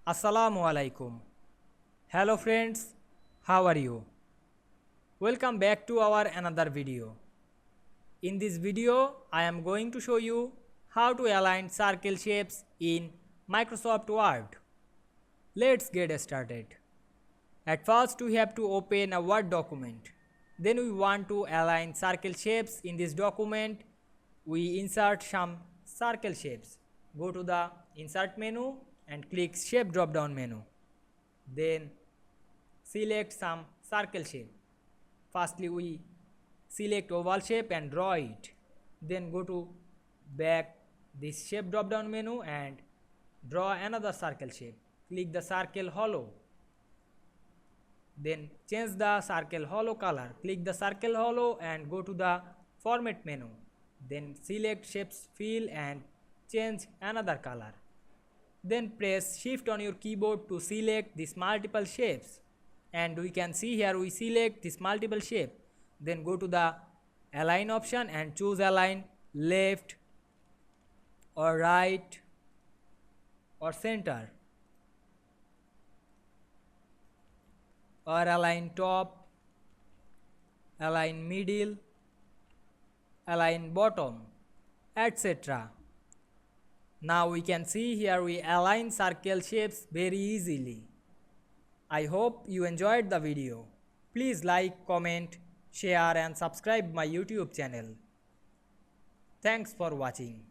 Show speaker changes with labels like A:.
A: Assalamu Walaikum. Hello friends, how are you? Welcome back to our another video. In this video, I am going to show you how to align circle shapes in Microsoft Word. Let's get started. At first, we have to open a Word document. Then we want to align circle shapes in this document. We insert some circle shapes. Go to the Insert menu and click Shape drop down menu. Then select some circle shape. Firstly, we select oval shape and draw it. Then go to back this Shape drop down menu and draw another circle shape. Click the circle hollow. Then change the circle hollow color. Click the circle hollow and go to the Format menu. Then select Shapes Fill and change another color. Then press Shift on your keyboard to select these multiple shapes. And we can see here we select this multiple shape. Then go to the Align option and choose Align left or right or center, or align top, align middle, align bottom, etc. Now we can see here we align circle shapes very easily. I hope you enjoyed the video. Please like, comment, share and subscribe my YouTube channel. Thanks for watching.